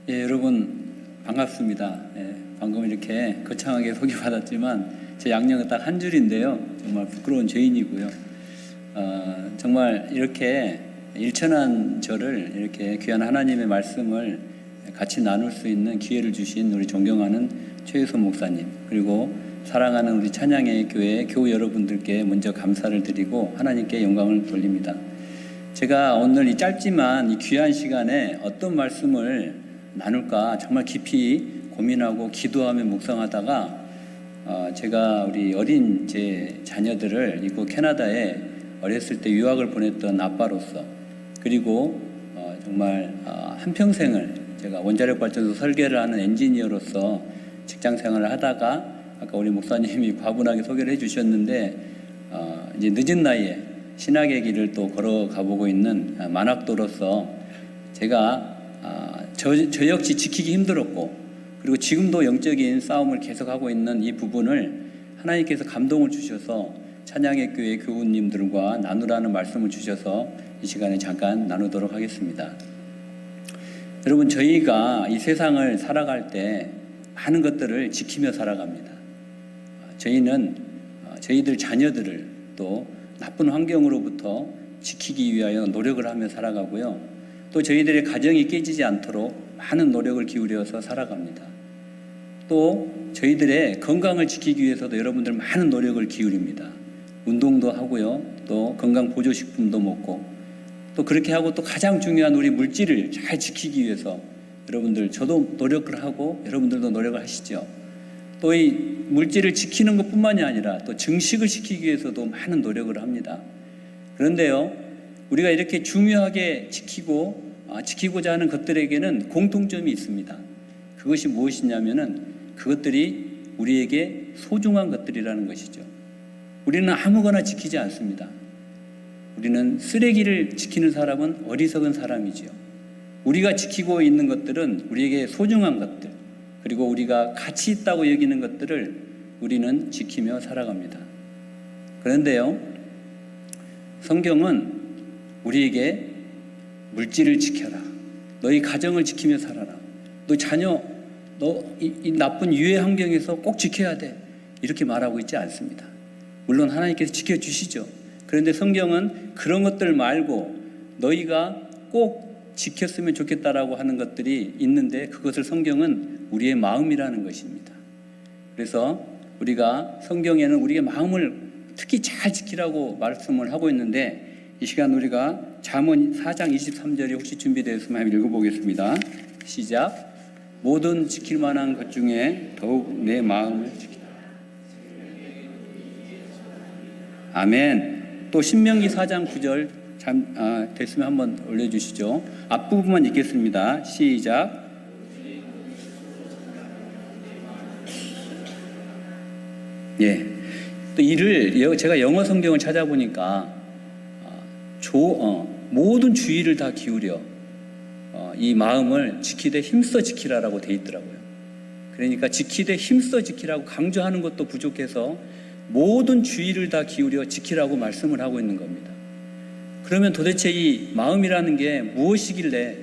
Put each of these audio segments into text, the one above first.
예, 여러분 반갑습니다. 예, 방금 이렇게 거창하게 소개받았지만 제 양력은 딱 한 줄인데요. 정말 부끄러운 죄인이고요. 정말 이렇게 일천한 저를 이렇게 귀한 하나님의 말씀을 같이 나눌 수 있는 기회를 주신 우리 존경하는 최유선 목사님, 그리고 사랑하는 우리 찬양의 교회 교우 여러분들께 먼저 감사를 드리고 하나님께 영광을 돌립니다. 제가 오늘 이 짧지만 이 귀한 시간에 어떤 말씀을 나눌까 정말 깊이 고민하고 기도하며 묵상하다가 제가 우리 어린 제 자녀들을 이곳 캐나다에 어렸을 때 유학을 보냈던 아빠로서, 그리고 정말 한평생을 제가 원자력 발전소 설계를 하는 엔지니어로서 직장 생활을 하다가 아까 우리 목사님이 과분하게 소개를 해주셨는데 이제 늦은 나이에 신학의 길을 또 걸어가 보고 있는 만학도로서 제가 저 역시 지키기 힘들었고, 그리고 지금도 영적인 싸움을 계속하고 있는 이 부분을 하나님께서 감동을 주셔서 찬양의 교회 교우님들과 나누라는 말씀을 주셔서 이 시간에 잠깐 나누도록 하겠습니다. 여러분, 저희가 이 세상을 살아갈 때 많은 것들을 지키며 살아갑니다. 저희는 저희들 자녀들을 또 나쁜 환경으로부터 지키기 위하여 노력을 하며 살아가고요. 또 저희들의 가정이 깨지지 않도록 많은 노력을 기울여서 살아갑니다. 또 저희들의 건강을 지키기 위해서도 여러분들 많은 노력을 기울입니다. 운동도 하고요. 또 건강 보조식품도 먹고, 또 그렇게 하고 또 가장 중요한 우리 물질을 잘 지키기 위해서 여러분들, 저도 노력을 하고 여러분들도 노력을 하시죠. 또 이 물질을 지키는 것뿐만이 아니라 또 증식을 시키기 위해서도 많은 노력을 합니다. 그런데요, 우리가 이렇게 중요하게 지키고자 하는 것들에게는 공통점이 있습니다. 그것이 무엇이냐면은 그것들이 우리에게 소중한 것들이라는 것이죠. 우리는 아무거나 지키지 않습니다. 우리는 쓰레기를 지키는 사람은 어리석은 사람이지요. 우리가 지키고 있는 것들은 우리에게 소중한 것들, 그리고 우리가 가치 있다고 여기는 것들을 우리는 지키며 살아갑니다. 그런데요, 성경은 우리에게 물질을 지켜라, 너희 가정을 지키며 살아라, 너 자녀, 이 나쁜 유해 환경에서 꼭 지켜야 돼, 이렇게 말하고 있지 않습니다. 물론 하나님께서 지켜주시죠. 그런데 성경은 그런 것들 말고 너희가 꼭 지켰으면 좋겠다라고 하는 것들이 있는데, 그것을 성경은 우리의 마음이라는 것입니다. 그래서 우리가 성경에는 우리의 마음을 특히 잘 지키라고 말씀을 하고 있는데, 이 시간 우리가 잠언 4장 23절이 혹시 준비되었으면 한번 읽어보겠습니다. 시작. 모든 지킬 만한 것 중에 더욱 내 마음을 지키라. 아멘. 또 신명기 4장 9절 됐으면 한번 올려주시죠. 앞부분만 읽겠습니다. 시작. 예. 또 제가 영어 성경을 찾아보니까 모든 주의를 다 기울여 이 마음을 지키되 힘써 지키라라고 돼 있더라고요. 그러니까 지키되 힘써 지키라고 강조하는 것도 부족해서 모든 주의를 다 기울여 지키라고 말씀을 하고 있는 겁니다. 그러면 도대체 이 마음이라는 게 무엇이길래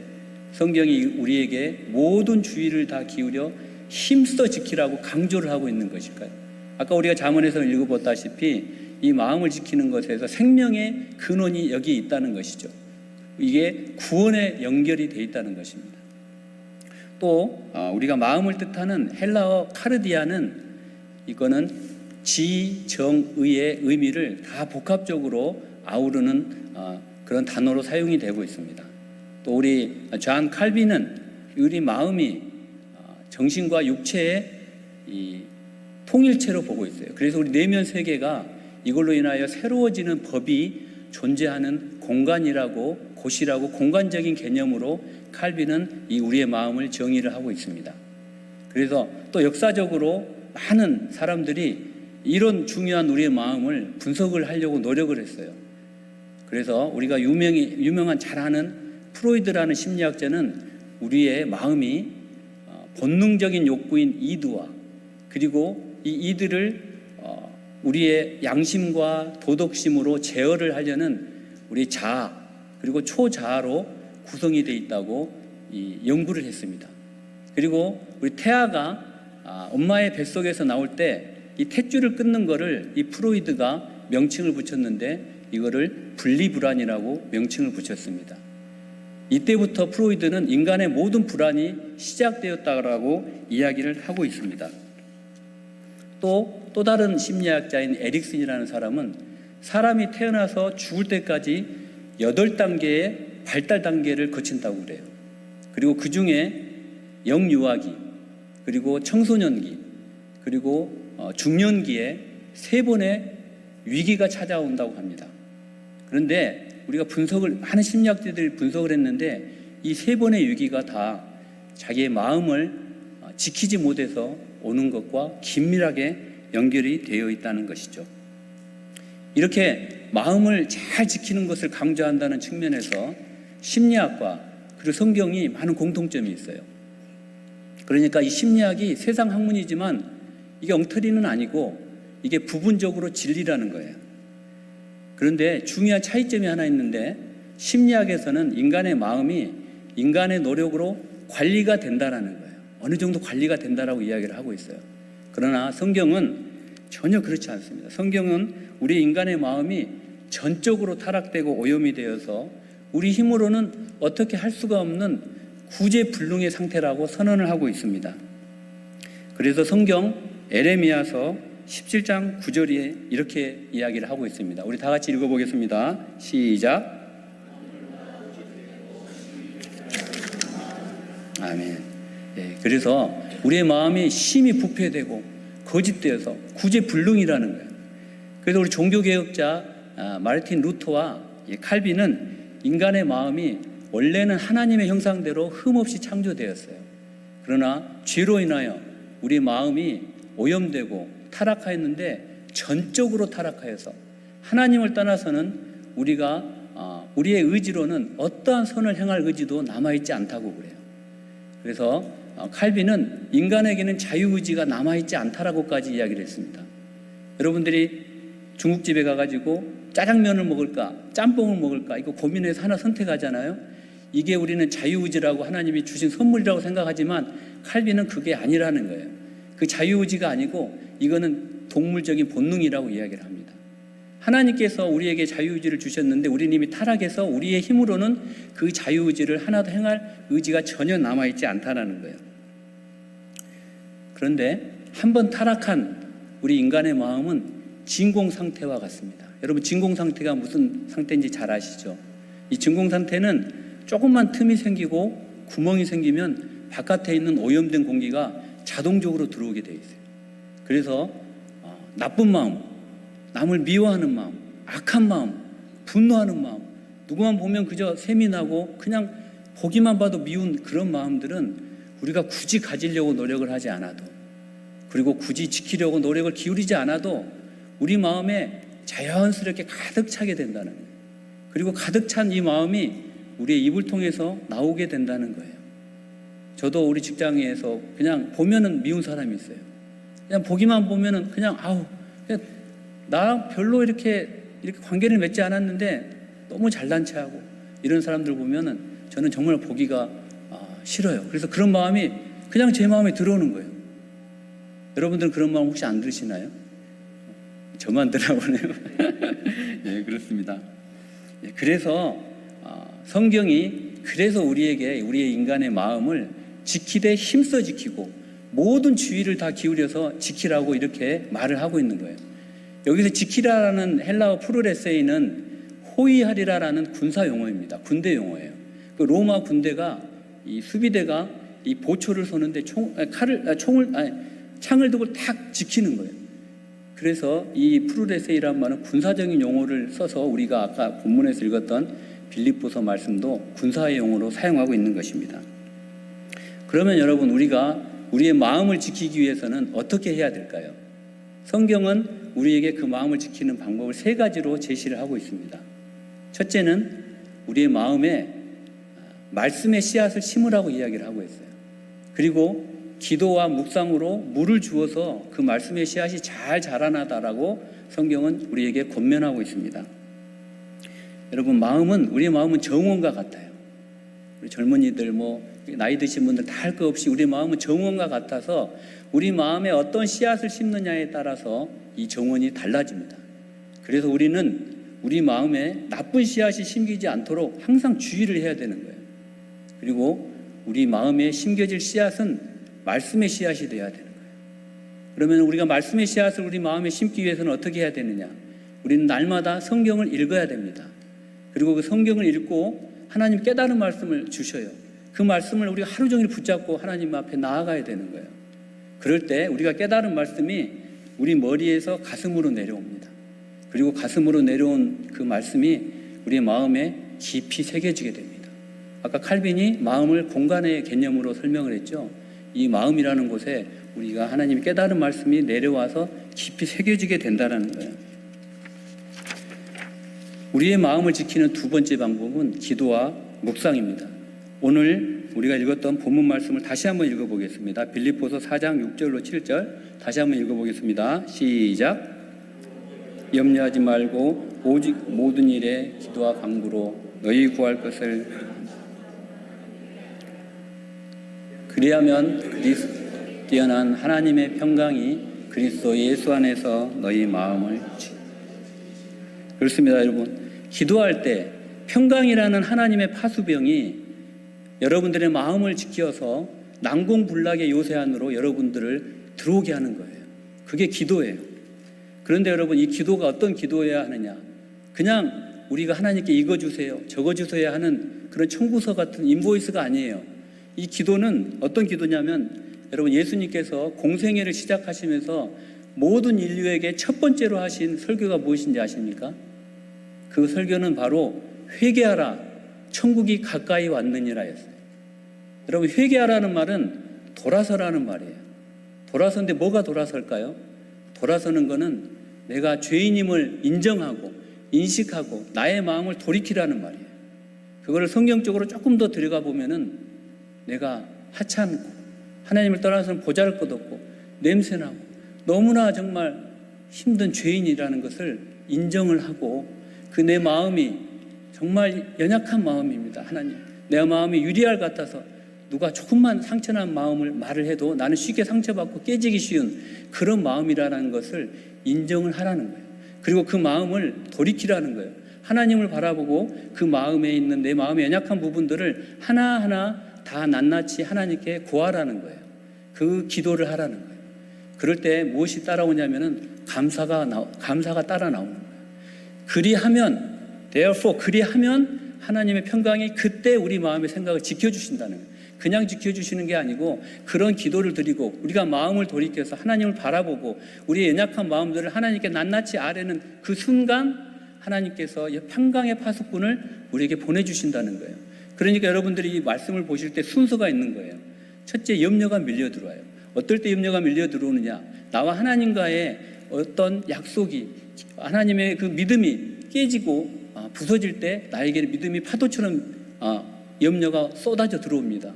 성경이 우리에게 모든 주의를 다 기울여 힘써 지키라고 강조를 하고 있는 것일까요? 아까 우리가 잠언에서 읽어봤다시피 이 마음을 지키는 것에서 생명의 근원이 여기에 있다는 것이죠. 이게 구원에 연결이 되어 있다는 것입니다. 또 우리가 마음을 뜻하는 헬라어 카르디아는, 이거는 지, 정, 의의 의미를 다 복합적으로 아우르는 그런 단어로 사용이 되고 있습니다. 또 우리 존 칼빈은 우리 마음이 정신과 육체의 이 통일체로 보고 있어요. 그래서 우리 내면 세계가 이걸로 인하여 새로워지는 법이 존재하는 공간이라고, 곳이라고 공간적인 개념으로 칼빈은 이 우리의 마음을 정의를 하고 있습니다. 그래서 또 역사적으로 많은 사람들이 이런 중요한 우리의 마음을 분석을 하려고 노력을 했어요. 그래서 우리가 유명한 잘 아는 프로이드라는 심리학자는 우리의 마음이 본능적인 욕구인 이드와, 그리고 이 이드를 우리의 양심과 도덕심으로 제어를 하려는 우리 자아, 그리고 초자아로 구성이 되어 있다고 연구를 했습니다. 그리고 우리 태아가 엄마의 뱃속에서 나올 때 이 탯줄을 끊는 거를 이 프로이드가 명칭을 붙였는데 이거를 분리불안이라고 명칭을 붙였습니다. 이때부터 프로이드는 인간의 모든 불안이 시작되었다고 이야기를 하고 있습니다. 또 다른 심리학자인 에릭슨이라는 사람은 사람이 태어나서 죽을 때까지 8단계의 발달 단계를 거친다고 그래요. 그리고 그 중에 영유아기, 그리고 청소년기, 그리고 중년기에 3번의 위기가 찾아온다고 합니다. 그런데 우리가 많은 심리학자들이 분석을 했는데 이 3번의 위기가 다 자기의 마음을 지키지 못해서 오는 것과 긴밀하게 연결이 되어 있다는 것이죠. 이렇게 마음을 잘 지키는 것을 강조한다는 측면에서 심리학과 그리고 성경이 많은 공통점이 있어요. 그러니까 이 심리학이 세상 학문이지만 이게 엉터리는 아니고 이게 부분적으로 진리라는 거예요. 그런데 중요한 차이점이 하나 있는데 심리학에서는 인간의 마음이 인간의 노력으로 관리가 된다라는 거예요. 어느 정도 관리가 된다라고 이야기를 하고 있어요. 그러나 성경은 전혀 그렇지 않습니다. 성경은 우리 인간의 마음이 전적으로 타락되고 오염이 되어서 우리 힘으로는 어떻게 할 수가 없는 구제불능의 상태라고 선언을 하고 있습니다. 그래서 성경 에레미야서 17장 9절에 이렇게 이야기를 하고 있습니다. 우리 다 같이 읽어보겠습니다. 시작. 아멘. 그래서 우리의 마음이 심히 부패되고 거짓되어서 구제불능이라는 거예요. 그래서 우리 종교개혁자 마르틴 루터와 칼빈은 인간의 마음이 원래는 하나님의 형상대로 흠없이 창조되었어요. 그러나 죄로 인하여 우리 마음이 오염되고 타락하였는데 전적으로 타락하여서 하나님을 떠나서는 우리의 의지로는 어떠한 선을 행할 의지도 남아있지 않다고 그래요. 그래서 칼빈은 인간에게는 자유의지가 남아있지 않다라고까지 이야기를 했습니다. 여러분들이 중국집에 가가지고 짜장면을 먹을까 짬뽕을 먹을까 이거 고민해서 하나 선택하잖아요. 이게 우리는 자유의지라고 하나님이 주신 선물이라고 생각하지만 칼빈은 그게 아니라는 거예요. 그 자유의지가 아니고 이거는 동물적인 본능이라고 이야기를 합니다. 하나님께서 우리에게 자유의지를 주셨는데 우리는 이미 타락해서 우리의 힘으로는 그 자유의지를 하나도 행할 의지가 전혀 남아있지 않다는 거예요. 그런데 한번 타락한 우리 인간의 마음은 진공 상태와 같습니다. 여러분 진공 상태가 무슨 상태인지 잘 아시죠? 이 진공 상태는 조금만 틈이 생기고 구멍이 생기면 바깥에 있는 오염된 공기가 자동적으로 들어오게 돼 있어요. 그래서 나쁜 마음, 남을 미워하는 마음, 악한 마음, 분노하는 마음, 누구만 보면 그저 셈이 나고 그냥 보기만 봐도 미운 그런 마음들은 우리가 굳이 가지려고 노력을 하지 않아도, 그리고 굳이 지키려고 노력을 기울이지 않아도 우리 마음에 자연스럽게 가득 차게 된다는 거예요. 그리고 가득 찬 이 마음이 우리의 입을 통해서 나오게 된다는 거예요. 저도 우리 직장에서 그냥 보면은 미운 사람이 있어요. 그냥 보기만 보면은 그냥 그냥 나랑 별로 이렇게 관계를 맺지 않았는데 너무 잘난 체하고 이런 사람들 보면은 저는 정말 보기가 싫어요. 그래서 그런 마음이 그냥 제 마음에 들어오는 거예요. 여러분들은 그런 마음 혹시 안 들으시나요? 저만 들어보네요. 네, 그렇습니다. 그래서 성경이 그래서 우리에게 우리의 인간의 마음을 지키되 힘써 지키고 모든 주의를 다 기울여서 지키라고 이렇게 말을 하고 있는 거예요. 여기서 지키라라는 헬라어 프루레세이는 호위하리라라는 군사 용어입니다. 군대 용어예요. 그 로마 군대가 이 수비대가 이 보초를 쏘는데 창을 두고 탁 지키는 거예요. 그래서 이 프루레세이란 말은 군사적인 용어를 써서 우리가 아까 본문에서 읽었던 빌립보서 말씀도 군사의 용어로 사용하고 있는 것입니다. 그러면 여러분 우리가 우리의 마음을 지키기 위해서는 어떻게 해야 될까요? 성경은 우리에게 그 마음을 지키는 방법을 3가지로 제시를 하고 있습니다. 첫째는 우리의 마음에 말씀의 씨앗을 심으라고 이야기를 하고 있어요. 그리고 기도와 묵상으로 물을 주어서 그 말씀의 씨앗이 잘 자라나다라고 성경은 우리에게 권면하고 있습니다. 여러분 우리의 마음은 정원과 같아요. 우리 젊은이들 나이 드신 분들 다 할 거 없이 우리 마음은 정원과 같아서 우리 마음에 어떤 씨앗을 심느냐에 따라서 이 정원이 달라집니다. 그래서 우리는 우리 마음에 나쁜 씨앗이 심기지 않도록 항상 주의를 해야 되는 거예요. 그리고 우리 마음에 심겨질 씨앗은 말씀의 씨앗이 돼야 되는 거예요. 그러면 우리가 말씀의 씨앗을 우리 마음에 심기 위해서는 어떻게 해야 되느냐? 우리는 날마다 성경을 읽어야 됩니다. 그리고 그 성경을 읽고 하나님 깨달은 말씀을 주셔요. 그 말씀을 우리가 하루 종일 붙잡고 하나님 앞에 나아가야 되는 거예요. 그럴 때 우리가 깨달은 말씀이 우리 머리에서 가슴으로 내려옵니다. 그리고 가슴으로 내려온 그 말씀이 우리의 마음에 깊이 새겨지게 됩니다. 아까 칼빈이 마음을 공간의 개념으로 설명을 했죠. 이 마음이라는 곳에 우리가 하나님이 깨달은 말씀이 내려와서 깊이 새겨지게 된다는 거예요. 우리의 마음을 지키는 두 번째 방법은 기도와 묵상입니다. 오늘 우리가 읽었던 본문 말씀을 다시 한번 읽어보겠습니다. 빌립보서 4장 6절로 7절 다시 한번 읽어보겠습니다. 시작. 염려하지 말고 오직 모든 일에 기도와 간구로 너희 구할 것을 그리하면 뛰어난 하나님의 평강이 그리스도 예수 안에서 너희 마음을 그렇습니다. 여러분, 기도할 때 평강이라는 하나님의 파수병이 여러분들의 마음을 지켜서 난공불락의 요새 안으로 여러분들을 들어오게 하는 거예요. 그게 기도예요. 그런데 여러분, 이 기도가 어떤 기도여야 하느냐? 그냥 우리가 하나님께 읽어주세요, 적어주세요 하는 그런 청구서 같은 인보이스가 아니에요. 이 기도는 어떤 기도냐면, 여러분, 예수님께서 공생애를 시작하시면서 모든 인류에게 첫 번째로 하신 설교가 무엇인지 아십니까? 그 설교는 바로 회개하라, 천국이 가까이 왔느니라 였어요. 여러분, 회개하라는 말은 돌아서라는 말이에요. 돌아서는데 뭐가 돌아설까요? 돌아서는 거는 내가 죄인임을 인정하고 인식하고 나의 마음을 돌이키라는 말이에요. 그거를 성경적으로 조금 더 들어가 보면은 내가 하찮고 하나님을 떠나서는 보잘것없고 냄새나고 너무나 정말 힘든 죄인이라는 것을 인정을 하고 그 내 마음이 정말 연약한 마음입니다. 하나님, 내 마음이 유리알 같아서 누가 조금만 상처난 마음을 말을 해도 나는 쉽게 상처받고 깨지기 쉬운 그런 마음이라는 것을 인정을 하라는 거예요. 그리고 그 마음을 돌이키라는 거예요. 하나님을 바라보고 그 마음에 있는 내 마음의 연약한 부분들을 하나하나 다 낱낱이 하나님께 구하라는 거예요. 그 기도를 하라는 거예요. 그럴 때 무엇이 따라오냐면은 감사가 따라 나오는 거예요. 그리하면 그리하면 하나님의 평강이 그때 우리 마음의 생각을 지켜주신다는 거예요. 그냥 지켜주시는 게 아니고 그런 기도를 드리고 우리가 마음을 돌이켜서 하나님을 바라보고 우리의 연약한 마음들을 하나님께 낱낱이 아뢰는 그 순간 하나님께서 평강의 파수꾼을 우리에게 보내주신다는 거예요. 그러니까 여러분들이 이 말씀을 보실 때 순서가 있는 거예요. 첫째, 염려가 밀려 들어와요. 어떨 때 염려가 밀려 들어오느냐? 나와 하나님과의 어떤 약속이, 하나님의 그 믿음이 깨지고 부서질 때 나에게 믿음이 파도처럼 염려가 쏟아져 들어옵니다.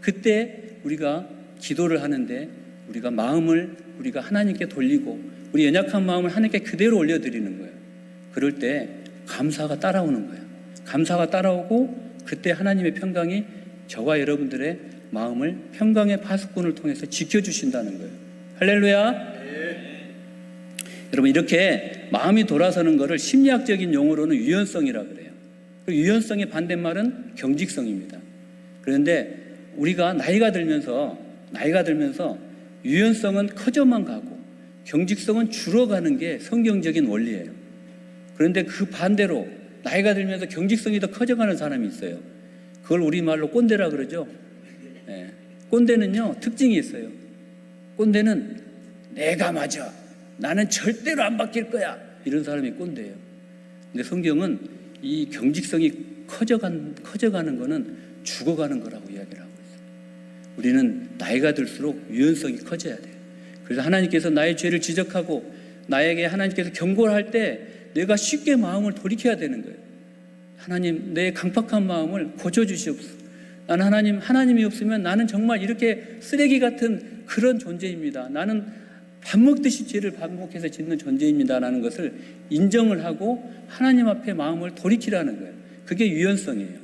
그때 우리가 기도를 하는데 우리가 마음을 우리가 하나님께 돌리고 우리 연약한 마음을 하나님께 그대로 올려드리는 거예요. 그럴 때 감사가 따라오는 거예요. 감사가 따라오고 그때 하나님의 평강이 저와 여러분들의 마음을 평강의 파수꾼을 통해서 지켜주신다는 거예요. 할렐루야. 네. 여러분, 이렇게 마음이 돌아서는 것을 심리학적인 용어로는 유연성이라고 그래요. 그 유연성의 반대말은 경직성입니다. 그런데 우리가 나이가 들면서 유연성은 커져만 가고 경직성은 줄어가는 게 성경적인 원리예요. 그런데 그 반대로 나이가 들면서 경직성이 더 커져가는 사람이 있어요. 그걸 우리말로 꼰대라 그러죠. 네. 꼰대는요, 특징이 있어요. 꼰대는 내가 맞아, 나는 절대로 안 바뀔 거야, 이런 사람이 꼰대예요. 근데 성경은 이 경직성이 커져가는 거는 죽어가는 거라고 이야기를 하고 있어요. 우리는 나이가 들수록 유연성이 커져야 돼요. 그래서 하나님께서 나의 죄를 지적하고 나에게 하나님께서 경고를 할 때 내가 쉽게 마음을 돌이켜야 되는 거예요. 하나님, 내 강팍한 마음을 고쳐주시옵소서. 나는 하나님이 없으면 나는 정말 이렇게 쓰레기 같은 그런 존재입니다. 나는 밥 먹듯이 죄를 반복해서 짓는 존재입니다라는 것을 인정을 하고 하나님 앞에 마음을 돌이키라는 거예요. 그게 유연성이에요.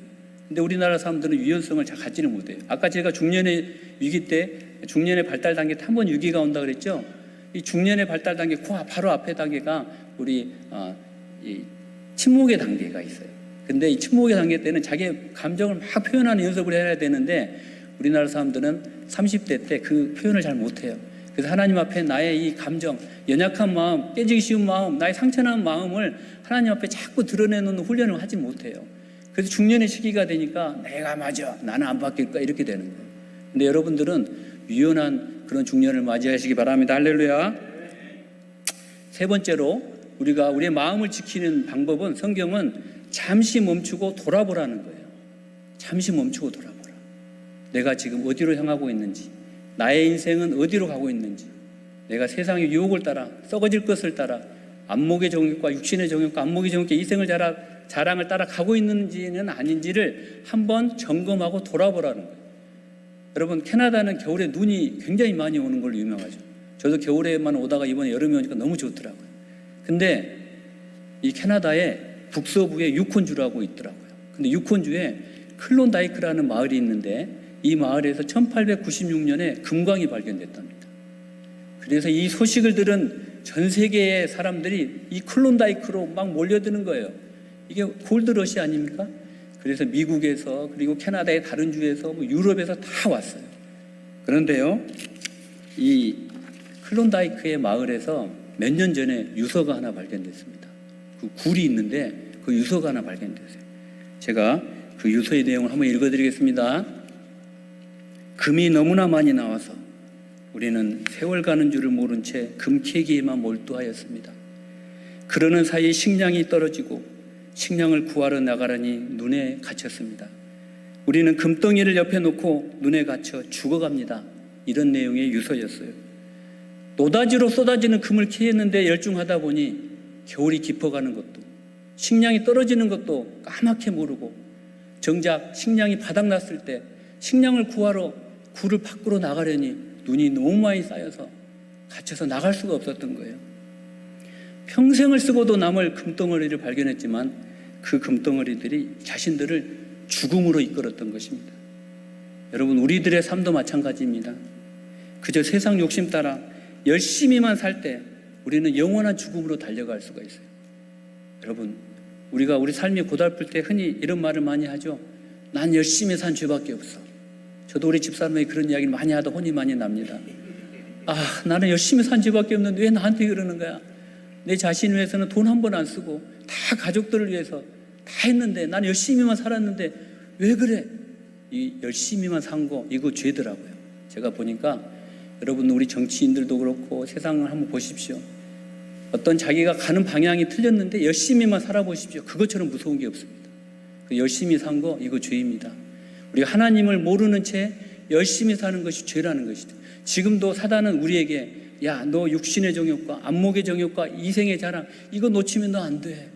근데 우리나라 사람들은 유연성을 잘 갖지는 못해요. 아까 제가 중년의 위기 때, 중년의 발달 단계 때 한 번 위기가 온다 그랬죠. 이 중년의 발달 단계 바로 앞에 단계가 우리 이 침묵의 단계가 있어요. 근데 이 침묵의 단계 때는 자기의 감정을 막 표현하는 연습을 해야 되는데 우리나라 사람들은 30대 때 그 표현을 잘 못해요. 그래서 하나님 앞에 나의 이 감정, 연약한 마음, 깨지기 쉬운 마음, 나의 상처난 마음을 하나님 앞에 자꾸 드러내는 훈련을 하지 못해요. 그래서 중년의 시기가 되니까 내가 맞아, 나는 안 바뀔까 이렇게 되는 거예요. 근데 여러분들은 유연한 그런 중년을 맞이하시기 바랍니다. 할렐루야. 세 번째로 우리가 우리의 마음을 지키는 방법은 성경은 잠시 멈추고 돌아보라는 거예요. 잠시 멈추고 돌아보라. 내가 지금 어디로 향하고 있는지, 나의 인생은 어디로 가고 있는지, 내가 세상의 유혹을 따라 썩어질 것을 따라 안목의 정욕과 육신의 정욕과 안목의 정욕과 이생을 자랑을 따라 가고 있는지는 아닌지를 한번 점검하고 돌아보라는 거예요. 여러분, 캐나다는 겨울에 눈이 굉장히 많이 오는 걸로 유명하죠. 저도 겨울에만 오다가 이번에 여름에 오니까 너무 좋더라고요. 근데 이 캐나다의 북서부에 유콘주라고 있더라고요. 근데 유콘주에 클론다이크라는 마을이 있는데 이 마을에서 1896년에 금광이 발견됐답니다. 그래서 이 소식을 들은 전 세계의 사람들이 이 클론다이크로 막 몰려드는 거예요. 이게 골드러시 아닙니까? 그래서 미국에서 그리고 캐나다의 다른 주에서 유럽에서 다 왔어요. 그런데요, 이 클론다이크의 마을에서 몇 년 전에 유서가 하나 발견됐습니다. 그 굴이 있는데 그 유서가 하나 발견됐어요. 제가 그 유서의 내용을 한번 읽어드리겠습니다. 금이 너무나 많이 나와서 우리는 세월 가는 줄을 모른 채 금캐기에만 몰두하였습니다. 그러는 사이 식량이 떨어지고 식량을 구하러 나가려니 눈에 갇혔습니다. 우리는 금덩이를 옆에 놓고 눈에 갇혀 죽어갑니다. 이런 내용의 유서였어요. 노다지로 쏟아지는 금을 캐했는데 열중하다 보니 겨울이 깊어가는 것도 식량이 떨어지는 것도 까맣게 모르고 정작 식량이 바닥났을 때 식량을 구하러 굴을 밖으로 나가려니 눈이 너무 많이 쌓여서 갇혀서 나갈 수가 없었던 거예요. 평생을 쓰고도 남을 금덩어리를 발견했지만 그 금덩어리들이 자신들을 죽음으로 이끌었던 것입니다. 여러분, 우리들의 삶도 마찬가지입니다. 그저 세상 욕심 따라 열심히만 살 때 우리는 영원한 죽음으로 달려갈 수가 있어요. 여러분, 우리가 우리 삶이 고달플 때 흔히 이런 말을 많이 하죠. 난 열심히 산 죄밖에 없어. 저도 우리 집사람에게 그런 이야기를 많이 하다 혼이 많이 납니다. 나는 열심히 산 죄밖에 없는데 왜 나한테 그러는 거야? 내 자신을 위해서는 돈 한 번 안 쓰고 다 가족들을 위해서 다 했는데 난 열심히만 살았는데 왜 그래? 이 열심히만 산 거 이거 죄더라고요. 제가 보니까 여러분, 우리 정치인들도 그렇고 세상을 한번 보십시오. 어떤 자기가 가는 방향이 틀렸는데 열심히만 살아보십시오. 그것처럼 무서운 게 없습니다. 그 열심히 산 거 이거 죄입니다. 우리가 하나님을 모르는 채 열심히 사는 것이 죄라는 것이죠. 지금도 사단은 우리에게 야, 너 육신의 정욕과 안목의 정욕과 이생의 자랑 이거 놓치면 너 안 돼.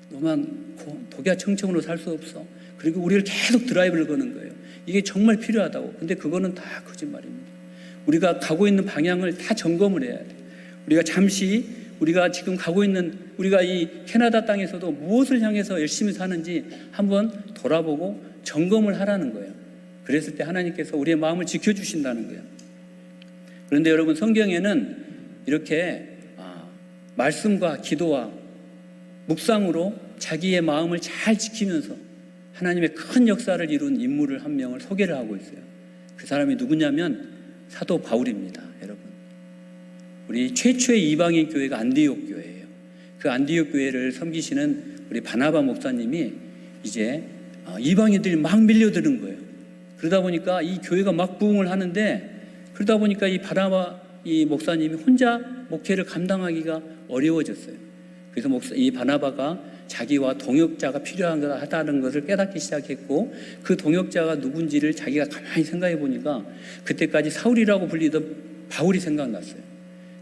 너만 독야청청으로 살 수 없어. 그리고 우리를 계속 드라이브를 거는 거예요. 이게 정말 필요하다고. 근데 그거는 다 거짓말입니다. 우리가 가고 있는 방향을 다 점검을 해야 돼요. 우리가 잠시 우리가 지금 가고 있는 우리가 이 캐나다 땅에서도 무엇을 향해서 열심히 사는지 한번 돌아보고 점검을 하라는 거예요. 그랬을 때 하나님께서 우리의 마음을 지켜주신다는 거예요. 그런데 여러분, 성경에는 이렇게 말씀과 기도와 묵상으로 자기의 마음을 잘 지키면서 하나님의 큰 역사를 이룬 인물을 한 명을 소개를 하고 있어요. 그 사람이 누구냐면 사도 바울입니다. 여러분, 우리 최초의 이방인 교회가 안디옥 교회예요. 그 안디옥 교회를 섬기시는 우리 바나바 목사님이 이제 이방인들이 막 밀려드는 거예요. 그러다 보니까 이 교회가 막 부흥을 하는데, 그러다 보니까 이 바나바 이 목사님이 혼자 목회를 감당하기가 어려워졌어요. 그래서 이 바나바가 자기와 동역자가 필요하다는 것을 깨닫기 시작했고, 그 동역자가 누군지를 자기가 가만히 생각해 보니까 그때까지 사울이라고 불리던 바울이 생각났어요.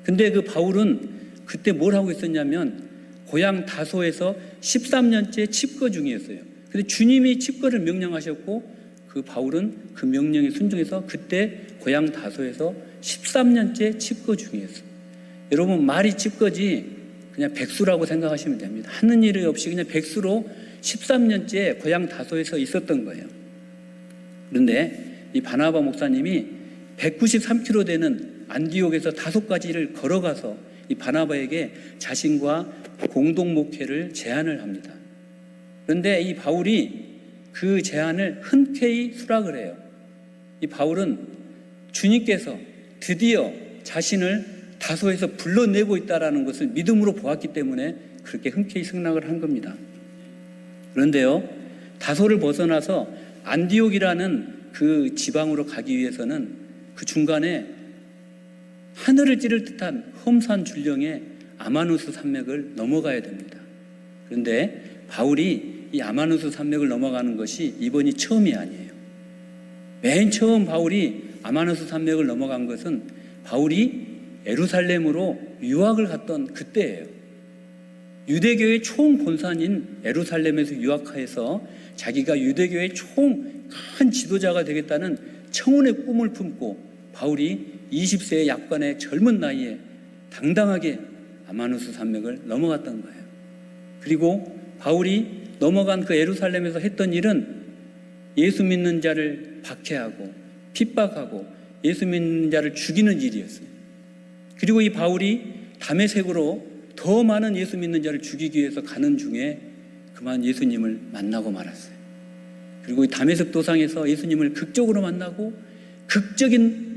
근데 그 바울은 그때 뭘 하고 있었냐면 고향 다소에서 13년째 칩거 중이었어요. 근데 주님이 칩거를 명령하셨고 그 바울은 그 명령에 순종해서 그때 고향 다소에서 13년째 칩거 중이었어요. 여러분, 말이 칩거지 그냥 백수라고 생각하시면 됩니다. 하는 일이 없이 그냥 백수로 13년째 고향 다소에서 있었던 거예요. 그런데 이 바나바 목사님이 193km 되는 안디옥에서 5가지를 걸어가서 이 바나바에게 자신과 공동 목회를 제안을 합니다. 그런데 이 바울이 그 제안을 흔쾌히 수락을 해요. 이 바울은 주님께서 드디어 자신을 다소에서 불러내고 있다는 것을 믿음으로 보았기 때문에 그렇게 흔쾌히 승낙을 한 겁니다. 그런데요, 다소를 벗어나서 안디옥이라는 그 지방으로 가기 위해서는 그 중간에 하늘을 찌를 듯한 험산 줄령의 아마누스 산맥을 넘어가야 됩니다. 그런데 바울이 이 아마누스 산맥을 넘어가는 것이 이번이 처음이 아니에요. 맨 처음 바울이 아마누스 산맥을 넘어간 것은 바울이 예루살렘으로 유학을 갔던 그때예요. 유대교의 총본산인 예루살렘에서 유학해서 자기가 유대교의 총 큰 지도자가 되겠다는 청혼의 꿈을 품고 바울이 20세의 약관의 젊은 나이에 당당하게 아마누스 산맥을 넘어갔던 거예요. 그리고 바울이 넘어간 그 예루살렘에서 했던 일은 예수 믿는 자를 박해하고 핍박하고 예수 믿는 자를 죽이는 일이었어요. 그리고 이 바울이 다메섹으로 더 많은 예수 믿는 자를 죽이기 위해서 가는 중에 그만 예수님을 만나고 말았어요. 그리고 이 다메섹 도상에서 예수님을 극적으로 만나고 극적인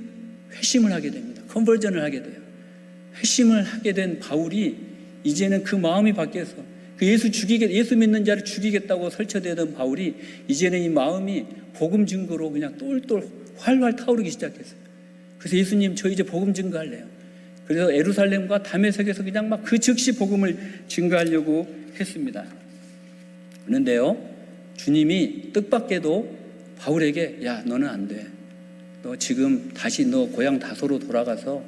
회심을 하게 됩니다. 컨버전을 하게 돼요. 회심을 하게 된 바울이 이제는 그 마음이 바뀌어서 그 예수 믿는 자를 죽이겠다고 설쳐대던 바울이 이제는 이 마음이 복음 증거로 그냥 똘똘 활활 타오르기 시작했어요. 그래서 예수님, 저 이제 복음 증거할래요. 그래서 예루살렘과 다메섹에서 그냥 막 그 즉시 복음을 증거하려고 했습니다. 그런데요, 주님이 뜻밖에도 바울에게 야, 너는 안 돼. 너 지금 다시 너 고향 다소로 돌아가서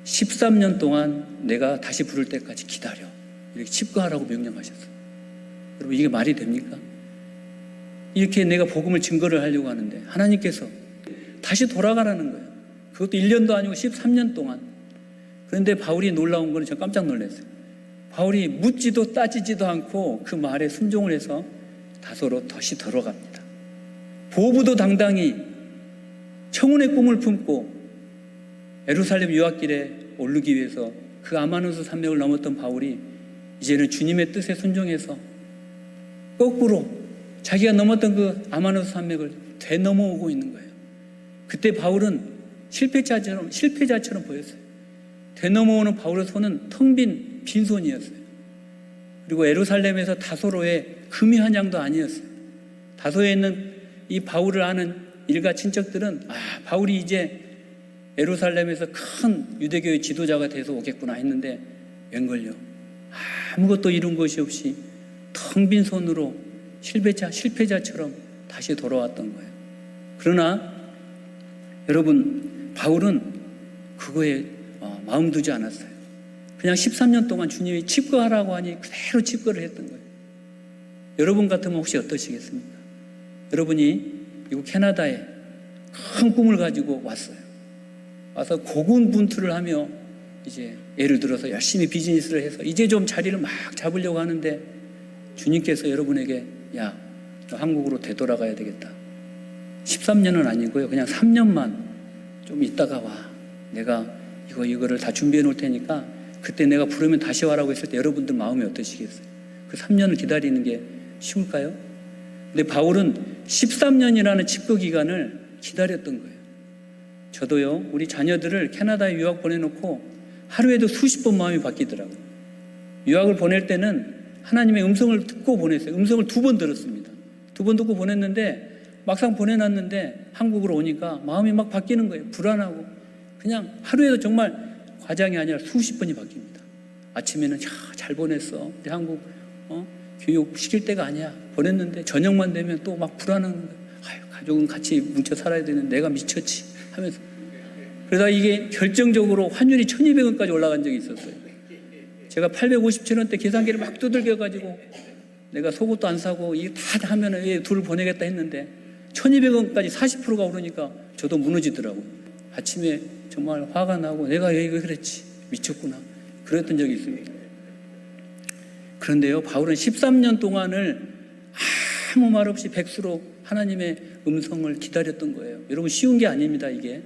13년 동안 내가 다시 부를 때까지 기다려. 이렇게 칩거하라고 명령하셨어요. 여러분, 이게 말이 됩니까? 이렇게 내가 복음을 증거를 하려고 하는데 하나님께서 다시 돌아가라는 거예요. 그것도 1년도 아니고 13년 동안. 그런데 바울이 놀라운 거는 제가 깜짝 놀랐어요. 바울이 묻지도 따지지도 않고 그 말에 순종을 해서 다소로 다시 들어갑니다. 보부도 당당히 청혼의 꿈을 품고 예루살렘 유학길에 오르기 위해서 그 아마누스 산맥을 넘었던 바울이 이제는 주님의 뜻에 순종해서 거꾸로 자기가 넘었던 그 아마누스 산맥을 되넘어오고 있는 거예요. 그때 바울은 실패자처럼 보였어요. 되넘어오는 바울의 손은 텅 빈 빈손이었어요. 그리고 예루살렘에서 다소로의 금이 한 양도 아니었어요. 다소에 있는 이 바울을 아는 일가 친척들은 바울이 이제 예루살렘에서 큰 유대교의 지도자가 돼서 오겠구나 했는데 웬걸요, 아무것도 이룬 것이 없이 텅 빈 손으로 실패자처럼 다시 돌아왔던 거예요. 그러나 여러분, 바울은 그거에 마음 두지 않았어요. 그냥 13년 동안 주님이 칩거하라고 하니 그대로 칩거를 했던 거예요. 여러분 같으면 혹시 어떠시겠습니까? 여러분이 이곳 캐나다에 큰 꿈을 가지고 왔어요. 와서 고군분투를 하며 이제 예를 들어서 열심히 비즈니스를 해서 이제 좀 자리를 막 잡으려고 하는데 주님께서 여러분에게 야, 너 한국으로 되돌아가야 되겠다. 13년은 아니고요. 그냥 3년만 좀 있다가 와. 내가 이거를 다 준비해 놓을 테니까 그때 내가 부르면 다시 와라고 했을 때 여러분들 마음이 어떠시겠어요? 그 3년을 기다리는 게 쉬울까요? 근데 바울은 13년이라는 칩거 기간을 기다렸던 거예요. 저도요, 우리 자녀들을 캐나다에 유학 보내놓고 하루에도 수십 번 마음이 바뀌더라고요. 유학을 보낼 때는 하나님의 음성을 듣고 보냈어요. 음성을 2번 들었습니다. 2번 듣고 보냈는데 막상 보내놨는데 한국으로 오니까 마음이 막 바뀌는 거예요. 불안하고 그냥 하루에도 정말 과장이 아니라 수십 번이 바뀝니다. 아침에는 잘 보냈어. 우리 한국 교육 시킬 때가 아니야. 보냈는데 저녁만 되면 또 막 불안한 거예요. 가족은 같이 뭉쳐 살아야 되는데 내가 미쳤지 하면서. 그러다 이게 결정적으로 환율이 1200원까지 올라간 적이 있었어요. 제가 857원 계산기를 막 두들겨가지고 내가 속옷도 안 사고 이게 다 하면은 왜 둘을 보내겠다 했는데 1200원까지 40%가 오르니까 저도 무너지더라고요. 아침에 정말 화가 나고 내가 왜 이거 그랬지, 미쳤구나, 그랬던 적이 있습니다. 그런데요, 바울은 13년 동안을 아무 말 없이 백수로 하나님의 음성을 기다렸던 거예요. 여러분, 쉬운 게 아닙니다, 이게.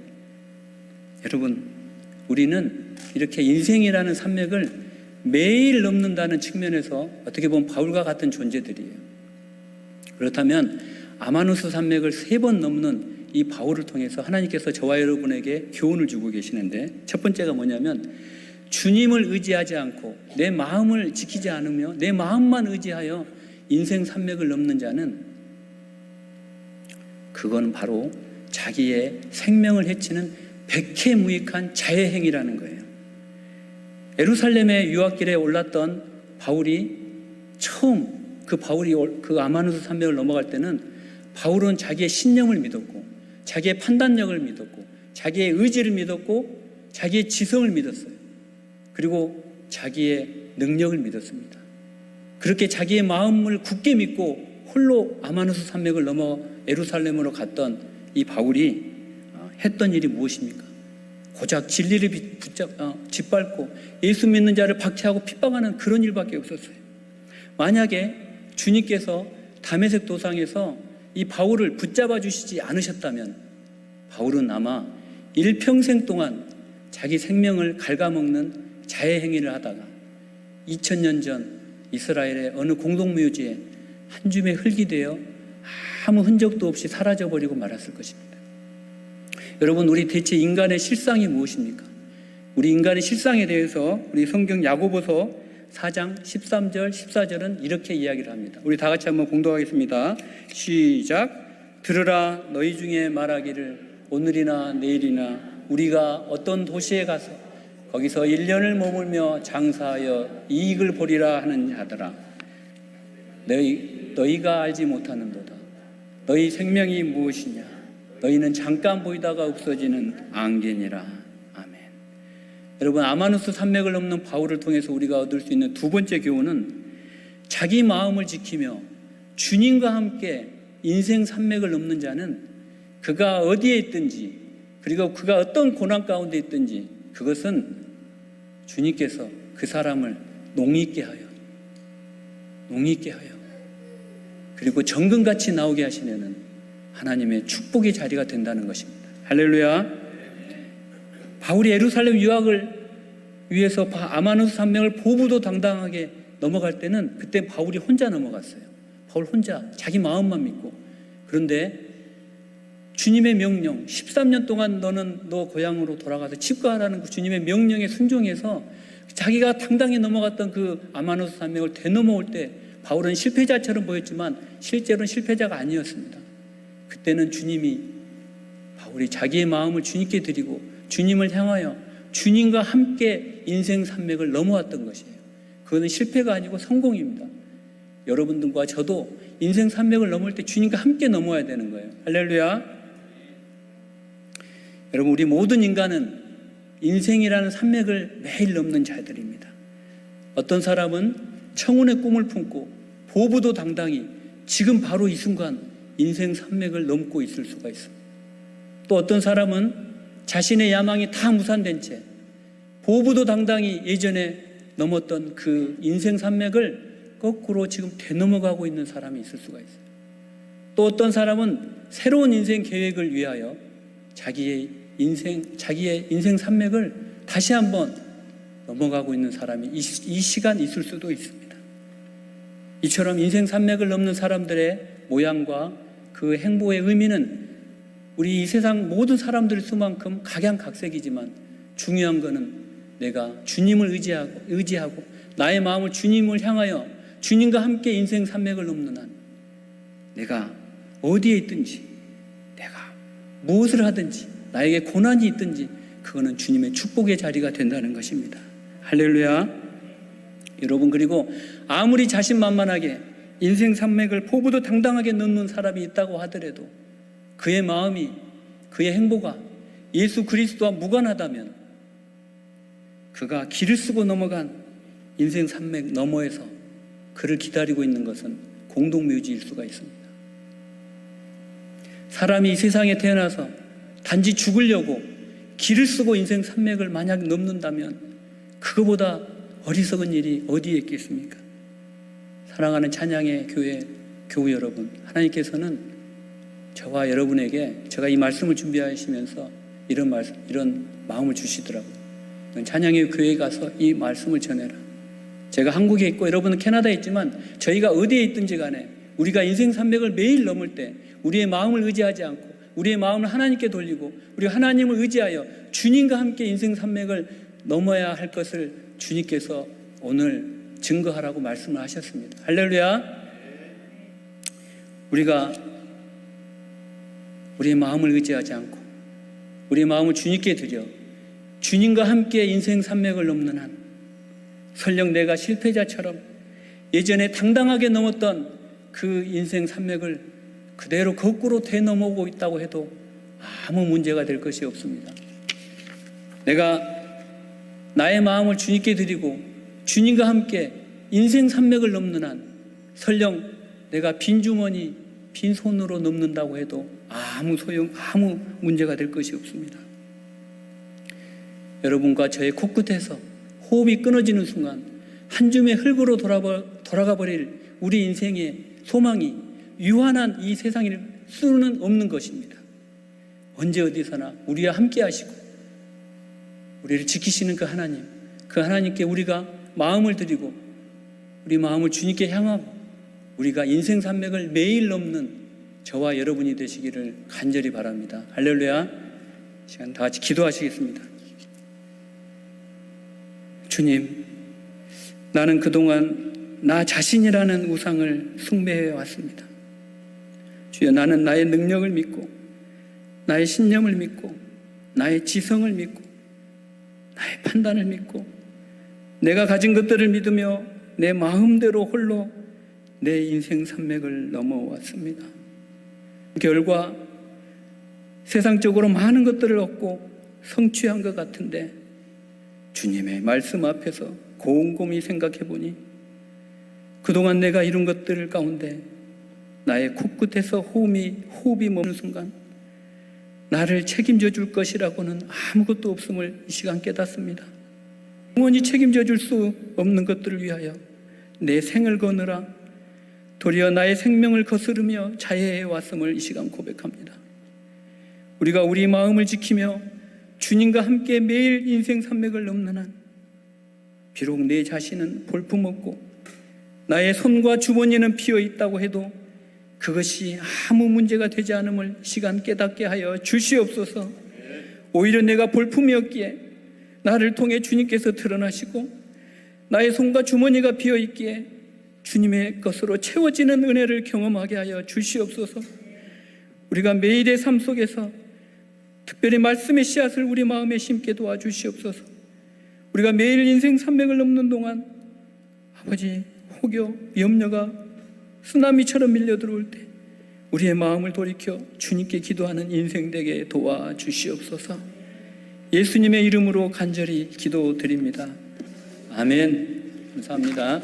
여러분, 우리는 이렇게 인생이라는 산맥을 매일 넘는다는 측면에서 어떻게 보면 바울과 같은 존재들이에요. 그렇다면 아마누스 산맥을 3번 넘는 이 바울을 통해서 하나님께서 저와 여러분에게 교훈을 주고 계시는데, 첫 번째가 뭐냐면 주님을 의지하지 않고 내 마음을 지키지 않으며 내 마음만 의지하여 인생 산맥을 넘는 자는, 그건 바로 자기의 생명을 해치는 백해무익한 자해행위라는 거예요. 예루살렘의 유학길에 올랐던 바울이 처음 그 아마누스 산맥을 넘어갈 때는 바울은 자기의 신념을 믿었고 자기의 판단력을 믿었고 자기의 의지를 믿었고 자기의 지성을 믿었어요. 그리고 자기의 능력을 믿었습니다. 그렇게 자기의 마음을 굳게 믿고 홀로 아마누스 산맥을 넘어 예루살렘으로 갔던 이 바울이 했던 일이 무엇입니까? 고작 진리를 짓밟고 예수 믿는 자를 박해하고 핍박하는 그런 일밖에 없었어요. 만약에 주님께서 다메섹 도상에서 이 바울을 붙잡아 주시지 않으셨다면 바울은 아마 일평생 동안 자기 생명을 갉아먹는 자해 행위를 하다가 2000년 전 이스라엘의 어느 공동묘지에 한 줌의 흙이 되어 아무 흔적도 없이 사라져버리고 말았을 것입니다. 여러분, 우리 대체 인간의 실상이 무엇입니까? 우리 인간의 실상에 대해서 우리 성경 야고보서 4장 13절 14절은 이렇게 이야기를 합니다. 우리 다 같이 한번 공독하겠습니다. 시작. 들으라, 너희 중에 말하기를 오늘이나 내일이나 우리가 어떤 도시에 가서 거기서 1년을 머물며 장사하여 이익을 보리라 하는 자들아, 너희가 알지 못하는도다. 너희 생명이 무엇이냐? 너희는 잠깐 보이다가 없어지는 안개니라. 아멘. 여러분, 아마누스 산맥을 넘는 바울을 통해서 우리가 얻을 수 있는 두 번째 교훈은 자기 마음을 지키며 주님과 함께 인생 산맥을 넘는 자는 그가 어디에 있든지 그리고 그가 어떤 고난 가운데 있든지 그것은 주님께서 그 사람을 농익게 하여 그리고 정금같이 나오게 하시면은 하나님의 축복의 자리가 된다는 것입니다. 할렐루야. 바울이 예루살렘 유학을 위해서 아마누스 산맥을 보부도 당당하게 넘어갈 때는 그때 바울이 혼자 넘어갔어요. 바울 혼자 자기 마음만 믿고. 그런데 주님의 명령, 13년 동안 너는 너 고향으로 돌아가서 집가하라는 그 주님의 명령에 순종해서 자기가 당당히 넘어갔던 그 아마누스 산맥을 되넘어올 때 바울은 실패자처럼 보였지만 실제로는 실패자가 아니었습니다. 그때는 바울이 자기의 마음을 주님께 드리고 주님을 향하여 주님과 함께 인생 산맥을 넘어왔던 것이에요. 그거는 실패가 아니고 성공입니다. 여러분들과 저도 인생 산맥을 넘을 때 주님과 함께 넘어야 되는 거예요. 할렐루야. 여러분, 우리 모든 인간은 인생이라는 산맥을 매일 넘는 자들입니다. 어떤 사람은 청운의 꿈을 품고 보부도 당당히 지금 바로 이 순간 인생 산맥을 넘고 있을 수가 있습니다. 또 어떤 사람은 자신의 야망이 다 무산된 채 보부도 당당히 예전에 넘었던 그 인생 산맥을 거꾸로 지금 되넘어가고 있는 사람이 있을 수가 있어요. 또 어떤 사람은 새로운 인생 계획을 위하여 자기의 인생 산맥을 다시 한번 넘어가고 있는 사람이 이 시간 있을 수도 있습니다. 이처럼 인생 산맥을 넘는 사람들의 모양과 그 행보의 의미는 우리 이 세상 모든 사람들 수만큼 각양각색이지만 중요한 것은 내가 주님을 의지하고 나의 마음을 주님을 향하여 주님과 함께 인생 산맥을 넘는 한 내가 어디에 있든지 내가 무엇을 하든지 나에게 고난이 있든지 그거는 주님의 축복의 자리가 된다는 것입니다. 할렐루야. 여러분, 그리고 아무리 자신만만하게 인생 산맥을 포부도 당당하게 넘는 사람이 있다고 하더라도 그의 마음이, 그의 행보가 예수 그리스도와 무관하다면 그가 길을 쓰고 넘어간 인생 산맥 너머에서 그를 기다리고 있는 것은 공동묘지일 수가 있습니다. 사람이 이 세상에 태어나서 단지 죽으려고 길을 쓰고 인생 산맥을 만약 넘는다면 그거보다 어리석은 일이 어디에 있겠습니까? 사랑하는 찬양의 교회 교우 여러분, 하나님께서는 저와 여러분에게 제가 이 말씀을 준비하시면서 이런 마음을 주시더라고요. 찬양의 교회에 가서 이 말씀을 전해라. 제가 한국에 있고 여러분은 캐나다에 있지만 저희가 어디에 있든지 간에 우리가 인생 산맥을 매일 넘을 때 우리의 마음을 의지하지 않고 우리의 마음을 하나님께 돌리고 우리 하나님을 의지하여 주님과 함께 인생 산맥을 넘어야 할 것을 주님께서 오늘 증거하라고 말씀을 하셨습니다. 할렐루야. 우리가 우리의 마음을 의지하지 않고 우리의 마음을 주님께 드려 주님과 함께 인생 산맥을 넘는 한 설령 내가 실패자처럼 예전에 당당하게 넘었던 그 인생 산맥을 그대로 거꾸로 되넘어오고 있다고 해도 아무 문제가 될 것이 없습니다. 내가 나의 마음을 주님께 드리고 주님과 함께 인생 산맥을 넘는 한 설령 내가 빈 주머니 빈 손으로 넘는다고 해도 아무 문제가 될 것이 없습니다. 여러분과 저의 코끝에서 호흡이 끊어지는 순간 한 줌의 흙으로 돌아가 버릴 우리 인생의 소망이 유한한 이 세상일 수는 없는 것입니다. 언제 어디서나 우리와 함께 하시고 우리를 지키시는 그 하나님께 우리가 마음을 드리고 우리 마음을 주님께 향하고 우리가 인생 산맥을 매일 넘는 저와 여러분이 되시기를 간절히 바랍니다. 할렐루야. 시간 다 같이 기도하시겠습니다. 주님, 나는 그동안 나 자신이라는 우상을 숭배해 왔습니다. 주여, 나는 나의 능력을 믿고 나의 신념을 믿고 나의 지성을 믿고 나의 판단을 믿고 내가 가진 것들을 믿으며 내 마음대로 홀로 내 인생 산맥을 넘어왔습니다. 결과 세상적으로 많은 것들을 얻고 성취한 것 같은데 주님의 말씀 앞에서 곰곰이 생각해 보니 그동안 내가 이룬 것들 가운데 나의 코끝에서 호흡이 멈는 순간 나를 책임져 줄 것이라고는 아무것도 없음을 이 시간 깨닫습니다. 영원히 책임져 줄 수 없는 것들을 위하여 내 생을 거느라 도리어 나의 생명을 거스르며 자해해 왔음을 이 시간 고백합니다. 우리가 우리 마음을 지키며 주님과 함께 매일 인생 산맥을 넘는 한 비록 내 자신은 볼품없고 나의 손과 주머니는 비어 있다고 해도 그것이 아무 문제가 되지 않음을 시간 깨닫게 하여 주시옵소서. 오히려 내가 볼품이었기에 나를 통해 주님께서 드러나시고 나의 손과 주머니가 비어 있기에 주님의 것으로 채워지는 은혜를 경험하게 하여 주시옵소서. 우리가 매일의 삶 속에서 특별히 말씀의 씨앗을 우리 마음에 심게 도와주시옵소서. 우리가 매일 인생 산맥을 넘는 동안 아버지 혹여 염려가 쓰나미처럼 밀려 들어올 때 우리의 마음을 돌이켜 주님께 기도하는 인생 되게 도와주시옵소서. 예수님의 이름으로 간절히 기도드립니다. 아멘. 감사합니다.